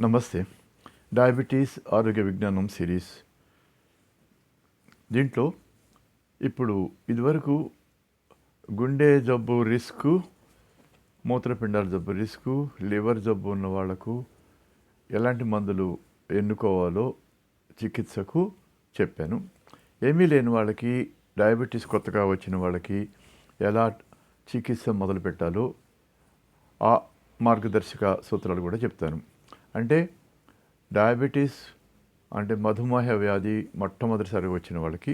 నమస్తే. డయాబెటీస్ ఆరోగ్య విజ్ఞానం సిరీస్. దీంట్లో ఇప్పుడు ఇదివరకు గుండె జబ్బు రిస్కు, మూత్రపిండాల జబ్బు రిస్కు, లివర్ జబ్బు ఉన్న వాళ్లకు ఎలాంటి మందులు ఎన్నుకోవాలో చికిత్సకు చెప్పాను. ఏమీ లేని వాళ్ళకి, డయాబెటీస్ కొత్తగా వచ్చిన వాళ్ళకి ఎలా చికిత్స మొదలు పెట్టాలో ఆ మార్గదర్శక సూత్రాలు కూడా చెప్తాను. అంటే డయాబెటీస్ అంటే మధుమేహ వ్యాధి మొట్టమొదటిసారిగా వచ్చిన వాళ్ళకి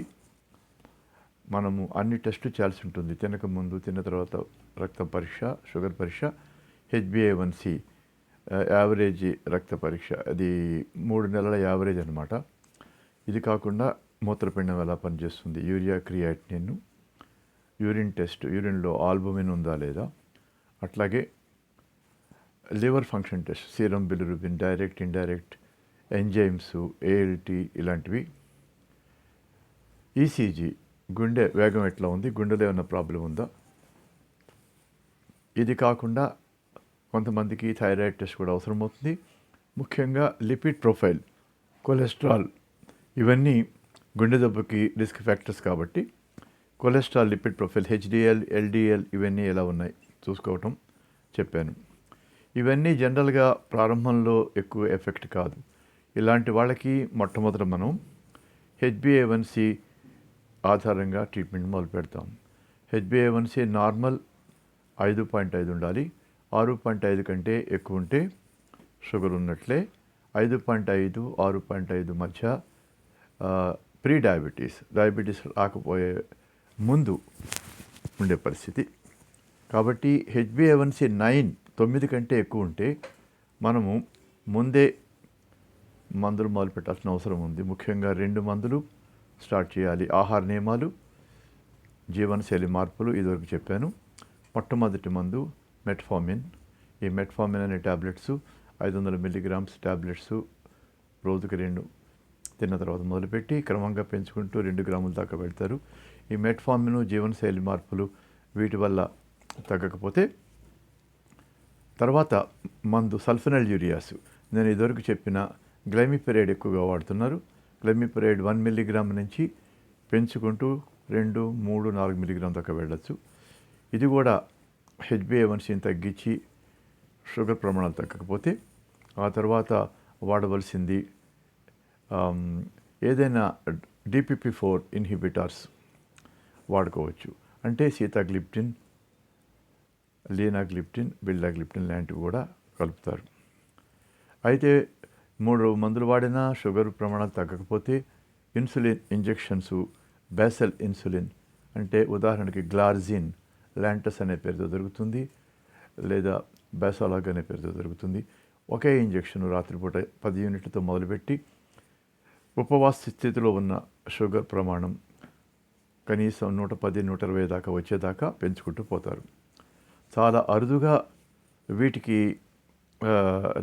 మనము అన్ని టెస్టులు చేయాల్సి ఉంటుంది. తినకముందు, తిన్న తర్వాత రక్త పరీక్ష, షుగర్ పరీక్ష, HbA1c యావరేజ్ రక్త పరీక్ష, అది 3 నెలల యావరేజ్ అనమాట. ఇది కాకుండా మూత్రపిండం ఎలా పనిచేస్తుంది, యూరియా క్రియాటినిన్, యూరిన్ టెస్ట్, యూరిన్లో ఆల్బుమిన్ ఉందా లేదా, అట్లాగే liver function test, serum bilirubin, direct indirect enzymes, ALT ఇలాంటివి. ECG, గుండె వేగం ఎట్లా ఉంది, గుండెలో ఏమైనా ప్రాబ్లం ఉందా. ఇది కాకుండా కొంతమందికి థైరాయిడ్ టెస్ట్ కూడా అవసరమవుతుంది. ముఖ్యంగా లిపిడ్ ప్రొఫైల్, కొలెస్ట్రాల్, ఇవన్నీ గుండె దెబ్బకి రిస్క్ ఫ్యాక్టర్స్ కాబట్టి cholesterol, lipid profile, HDL, LDL ఇవన్నీ ఎలా ఉన్నాయి చూసుకోవటం చెప్పాను. ఇవన్నీ జనరల్గా ప్రారంభంలో ఎక్కువ ఎఫెక్ట్ కాదు. ఇలాంటి వాళ్ళకి మొట్టమొదట మనం HbA1c ఆధారంగా ట్రీట్మెంట్ మొదలు పెడతాం. HbA1c నార్మల్ 5.5 ఉండాలి. 6.5 కంటే ఎక్కువ ఉంటే షుగర్ ఉన్నట్లే. 5.5, 6.5 మధ్య ప్రీ డయాబెటీస్ రాకపోయే ముందు ఉండే పరిస్థితి. కాబట్టి HbA1c 9 కంటే ఎక్కువ ఉంటే మనము ముందే మందులు మొదలు పెట్టాల్సిన అవసరం ఉంది. ముఖ్యంగా 2 మందులు స్టార్ట్ చేయాలి. ఆహార నియమాలు, జీవనశైలి మార్పులు ఇదివరకు చెప్పాను. మొట్టమొదటి మందు మెట్ఫార్మిన్. ఈ మెట్ఫార్మిన్ అనే ట్యాబ్లెట్స్ 500 మిల్లీగ్రామ్స్ ట్యాబ్లెట్స్ రోజుకి 2 తిన్న తర్వాత మొదలుపెట్టి క్రమంగా పెంచుకుంటూ 2 గ్రాముల దాకా పెడతారు. ఈ మెట్ఫార్మిన్, జీవనశైలి మార్పులు వీటి వల్ల తగ్గకపోతే తర్వాత మందు సల్ఫనైల్ యూరియాస్. నేను ఇదివరకు చెప్పిన గ్లైమిపిరైడ్ ఎక్కువగా వాడుతున్నారు. గ్లైమిపిరైడ్ 1 మిల్లీగ్రామ్ నుంచి పెంచుకుంటూ 2, 3, 4 మిల్లీగ్రామ్ దాకా వెళ్ళచ్చు. ఇది కూడా HbA1cని తగ్గించి షుగర్ ప్రమాణాలు తగ్గకపోతే ఆ తర్వాత వాడవలసింది ఏదైనా DPP-4 ఇన్హిబిటార్స్ వాడుకోవచ్చు. అంటే సీతాగ్లిప్టిన్, లీనాగ్లిప్టిన్, బిల్డాగ్లిప్టిన్ లాంటివి కూడా కలుపుతారు. అయితే 3 మందులు వాడినా షుగర్ ప్రమాణాలు తగ్గకపోతే ఇన్సులిన్ ఇంజెక్షన్స్, బేసల్ ఇన్సులిన్ అంటే ఉదాహరణకి గ్లార్జిన్, లాంటస్ అనే పేరుతో దొరుకుతుంది, లేదా బేసాలాగ్ అనే పేరుతో దొరుకుతుంది. ఒకే ఇంజెక్షన్ రాత్రిపూట 10 యూనిట్లతో మొదలుపెట్టి ఉపవాస స్థితిలో ఉన్న షుగర్ ప్రమాణం కనీసం 110, 120 దాకా వచ్చేదాకా పెంచుకుంటూ పోతారు. చాలా అరుదుగా వీటికి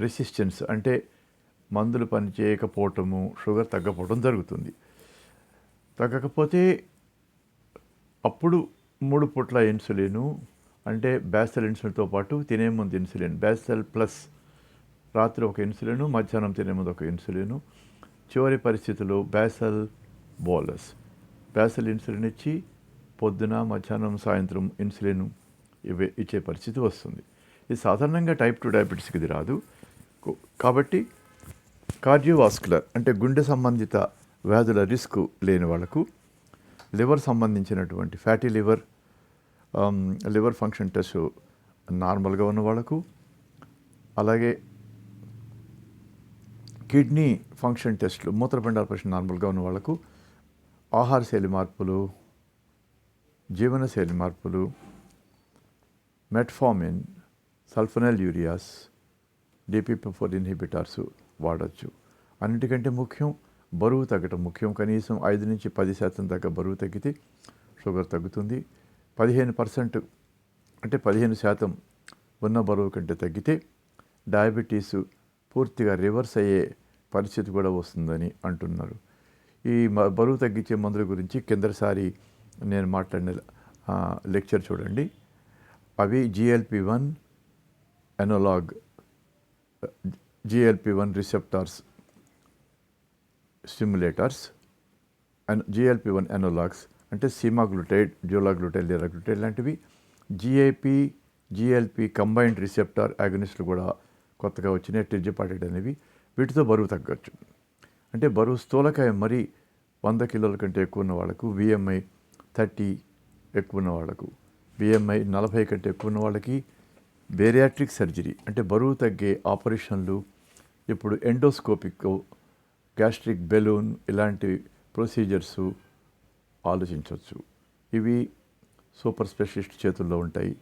రెసిస్టెన్స్ అంటే మందులు పనిచేయకపోవటము, షుగర్ తగ్గపోవటం జరుగుతుంది. తగ్గకపోతే అప్పుడు 3 పూట్ల ఇన్సులిన్ అంటే బేసల్ ఇన్సులిన్తో పాటు తినే ముందు ఇన్సులిన్, బేసల్ ప్లస్, రాత్రి ఒక ఇన్సులిన్, మధ్యాహ్నం తినే ముందు ఒక ఇన్సులిన్, చివరి పరిస్థితుల్లో బేసల్ బోలస్. బేసల్ ఇన్సులిన్ ఇచ్చి పొద్దున, మధ్యాహ్నం, సాయంత్రం ఇన్సులిన్ ఇచ్చే పరిస్థితి వస్తుంది. ఇది సాధారణంగా టైప్ 2 డయాబెటీస్కి ఇది రాదు. కాబట్టి కార్డియోవాస్కులర్ అంటే గుండె సంబంధిత వ్యాధుల రిస్క్ లేని వాళ్ళకు, లివర్ సంబంధించినటువంటి fatty liver, liver function test నార్మల్గా ఉన్న వాళ్ళకు, అలాగే కిడ్నీ ఫంక్షన్ టెస్టులు, మూత్రపిండాల పరీక్ష నార్మల్గా ఉన్న వాళ్ళకు, ఆహార శైలి మార్పులు, జీవనశైలి మార్పులు, మెట్ఫార్మిన్, సల్ఫనైల్ యూరియాస్, DPP-4 ఇన్హిబిటార్స్ వాడచ్చు. అన్నిటికంటే ముఖ్యం బరువు తగ్గటం ముఖ్యం. కనీసం 5 నుంచి 10% దాకా బరువు తగ్గితే షుగర్ తగ్గుతుంది. 15% అంటే 15% ఉన్న బరువు కంటే తగ్గితే డయాబెటీస్ పూర్తిగా రివర్స్ అయ్యే పరిస్థితి కూడా వస్తుందని అంటున్నారు. ఈ బరువు తగ్గించే మందుల గురించి కిందసారి నేను మాట్లాడిన లెక్చర్ చూడండి. అవి GLP-1 analogue, GLP-1 receptors stimulators and GLP-1 analogues అంటే సీమాగ్లూటైడ్, డ్యూలాగ్లూటైడ్, లిరాగ్లూటైడ్ లాంటివి, GLP కంబైన్డ్ రిసెప్టార్ యాగనిస్టులు కూడా కొత్తగా వచ్చినాయి, టిర్జిపాటైడ్ అనేవి. వీటితో బరువు తగ్గచ్చు. అంటే బరువు స్థూలకాయం మరీ 100 కిలోల కంటే ఎక్కువ ఉన్న వాళ్ళకు, BMI 30 ఎక్కువ ఉన్న వాళ్ళకు, BMI 40 కంటే ఎక్కువ ఉన్న వాళ్ళకి బేరియాట్రిక్ సర్జరీ అంటే బరువు తగ్గే ఆపరేషన్లు, ఇప్పుడు ఎండోస్కోపిక్, గ్యాస్ట్రిక్ బెలూన్ ఇలాంటి ప్రొసీజర్సు ఆలోచించవచ్చు. ఇవి సూపర్ స్పెషలిస్ట్ చేతుల్లో ఉంటాయి.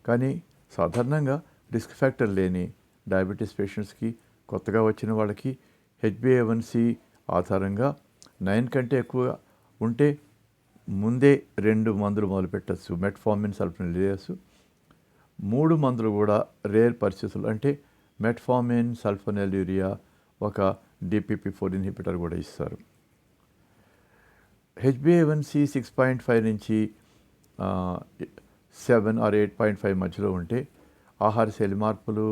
కానీ సాధారణంగా రిస్క్ ఫ్యాక్టర్ లేని డయాబెటీస్ పేషెంట్స్కి, కొత్తగా వచ్చిన వాళ్ళకి HbA1c ఆధారంగా 9 కంటే ఎక్కువ ఉంటే ముందే 2 మందులు మొదలు పెట్టచ్చు. మెట్ఫార్మిన్, సల్ఫోనిలియాస్. 3 మందులు కూడా రేర్ పరిస్థితులు అంటే మెట్ఫార్మిన్, సల్ఫోనిల్యూరియా, ఒక DPP-4 ఇన్హిబిటర్ కూడా ఇస్తారు. HbA1c 6.5 నుంచి 7 or 8.5 మధ్యలో ఉంటే ఆహార శైలి మార్పులు,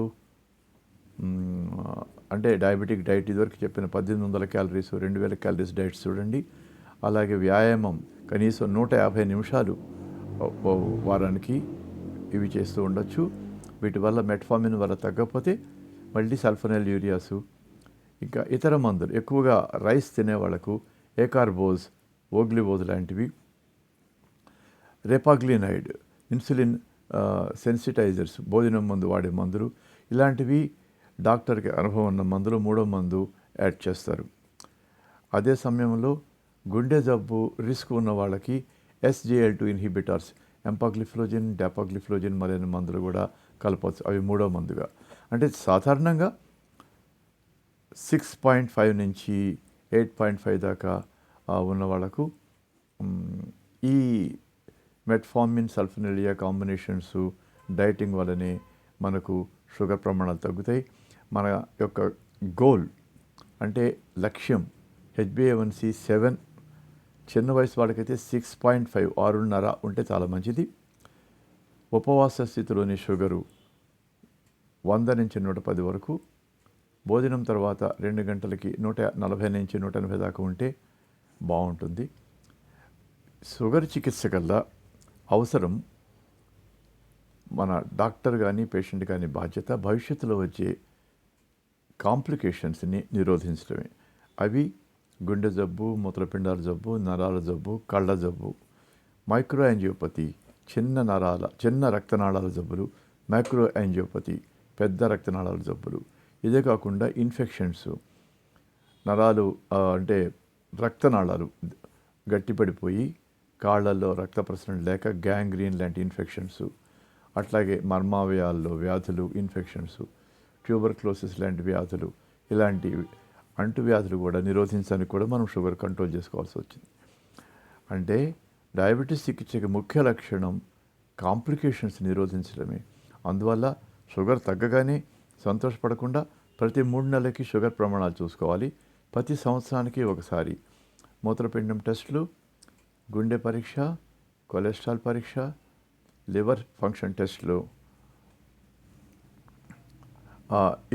అంటే డయాబెటిక్ డైట్ ఇదివరకు చెప్పిన 1800 క్యాలరీస్, 2000 క్యాలరీస్ డైట్స్ చూడండి. అలాగే వ్యాయామం కనీసం 150 నిమిషాలు వారానికి ఇవి చేస్తూ ఉండొచ్చు. వీటి వల్ల మెట్ఫార్మిన్ వల్ల తగ్గకపోతే మళ్ళీ సల్ఫోనిల్యూరియాసు, ఇంకా ఇతర మందులు ఎక్కువగా రైస్ తినే వాళ్ళకు ఏకార్బోజ్, ఓగ్లిబోజ్ లాంటివి, రెపాగ్లినైడ్, ఇన్సులిన్ సెన్సిటైజర్స్, భోజనం ముందు వాడే మందులు, ఇలాంటివి డాక్టర్కి అనుభవం ఉన్న మందులు 3వ మందు యాడ్ చేస్తారు. అదే సమయంలో గుండె జబ్బు రిస్క్ ఉన్న వాళ్ళకి SGLT2 ఇన్హిబిటర్స్, ఎంపాగ్లిఫ్లోజిన్, డాపాగ్లిఫ్లోజిన్ మొదలైన మందులు కూడా కలపవచ్చు. అవి 3వ మందుగా. అంటే సాధారణంగా 6.5 నుంచి 8.5 దాకా ఉన్న వాళ్ళకు ఈ మెట్ఫార్మిన్, సల్ఫోనిలియా కాంబినేషన్స్ డైటింగ్ వల్లనే మనకు షుగర్ ప్రమాణాలు తగ్గుతాయి. మన యొక్క గోల్ అంటే లక్ష్యం HbA1c 7, చిన్న వయసు వాళ్ళకైతే 6.5, 6.5 ఉంటే చాలా మంచిది. ఉపవాస స్థితిలోని షుగరు 100 నుంచి 110 వరకు, భోజనం తర్వాత 2 గంటలకి 140 నుంచి 180 దాకా ఉంటే బాగుంటుంది. షుగర్ చికిత్స కల్లా అవసరం మన డాక్టర్ కానీ పేషెంట్ కానీ బాధ్యత భవిష్యత్తులో వచ్చే కాంప్లికేషన్స్ని నిరోధించడమే. అవి గుండె జబ్బు, మూత్రపిండాల జబ్బు, నరాల జబ్బు, కళ్ళ జబ్బు, మైక్రో యాంజియోపతి, చిన్న రక్తనాళాల జబ్బులు, మైక్రో యాంజియోపతి, పెద్ద రక్తనాళాల జబ్బులు. ఇదే కాకుండా ఇన్ఫెక్షన్స్, నరాలు అంటే రక్తనాళాలు గట్టిపడిపోయి కాళ్ళల్లో రక్త ప్రసరణ లేక గ్యాంగ్రీన్ లాంటి ఇన్ఫెక్షన్స్, అట్లాగే మర్మావయాల్లో వ్యాధులు, ఇన్ఫెక్షన్స్, ట్యూబర్క్లోసిస్ లాంటి వ్యాధులు, ఇలాంటి అంటువ్యాధులు కూడా నిరోధించడానికి కూడా మనం షుగర్ కంట్రోల్ చేసుకోవాల్సి వచ్చింది. అంటే డయాబెటీస్ చికిత్సకి ముఖ్య లక్షణం కాంప్లికేషన్స్ నిరోధించడమే. అందువల్ల షుగర్ తగ్గగానే సంతోషపడకుండా ప్రతి 3 నెలలకి షుగర్ ప్రమాణాలు చూసుకోవాలి. ప్రతి సంవత్సరానికి ఒకసారి మూత్రపిండం టెస్టులు, గుండె పరీక్ష, కొలెస్ట్రాల్ పరీక్ష, లివర్ ఫంక్షన్ టెస్టులు,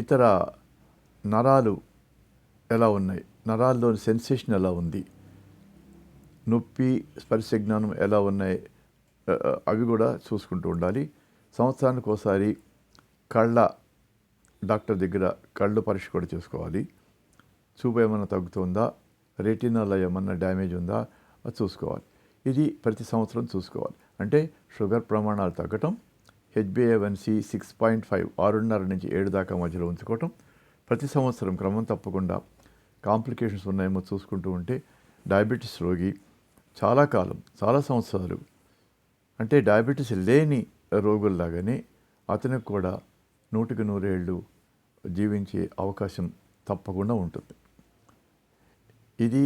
ఇతర నరాలు ఎలా ఉన్నాయి, నరాల్లోని సెన్సేషన్ ఎలా ఉంది, నొప్పి, స్పర్శ జ్ఞానం ఎలా ఉన్నాయి, అవి కూడా చూసుకుంటూ ఉండాలి. సంవత్సరానికి ఒకసారి కళ్ళ డాక్టర్ దగ్గర కళ్ళు పరీక్ష కూడా చేసుకోవాలి. చూపు ఏమన్నా తగ్గుతుందా, రెటినాలో ఏమన్నా డ్యామేజ్ ఉందా అది చూసుకోవాలి. ఇది ప్రతి సంవత్సరం చూసుకోవాలి. అంటే షుగర్ ప్రమాణాలు తగ్గటం, HbA1c 6.5, 6.5 నుంచి 7 దాకా మధ్యలో ఉంచుకోవటం, ప్రతి సంవత్సరం క్రమం తప్పకుండా కాంప్లికేషన్స్ ఉన్నాయేమో చూసుకుంటూ ఉంటే డయాబెటీస్ రోగి చాలా కాలం, చాలా సంవత్సరాలు, అంటే డయాబెటీస్ లేని రోగుల్లాగానే అతనికి కూడా 100కి 100 ఏళ్ళు జీవించే అవకాశం తప్పకుండా ఉంటుంది. ఇది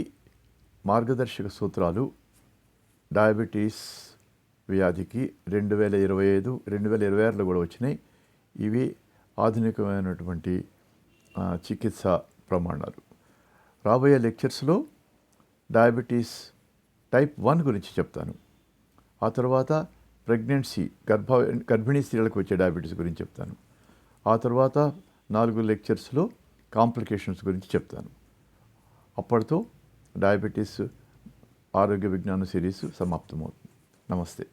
మార్గదర్శక సూత్రాలు డయాబెటీస్ వ్యాధికి 2025, 2026లో కూడా వచ్చినాయి. ఇవి ఆధునికమైనటువంటి చికిత్సా ప్రమాణాలు. రాబోయే లెక్చర్స్లో డయాబెటీస్ టైప్ 1 గురించి చెప్తాను. ఆ తర్వాత ప్రెగ్నెన్సీ, గర్భిణీ స్త్రీలకు వచ్చే డయాబెటీస్ గురించి చెప్తాను. ఆ తర్వాత 4 లెక్చర్స్లో కాంప్లికేషన్స్ గురించి చెప్తాను. అప్పటితో డయాబెటీస్ ఆరోగ్య విజ్ఞాన సిరీస్ సమాప్తమవుతుంది. నమస్తే.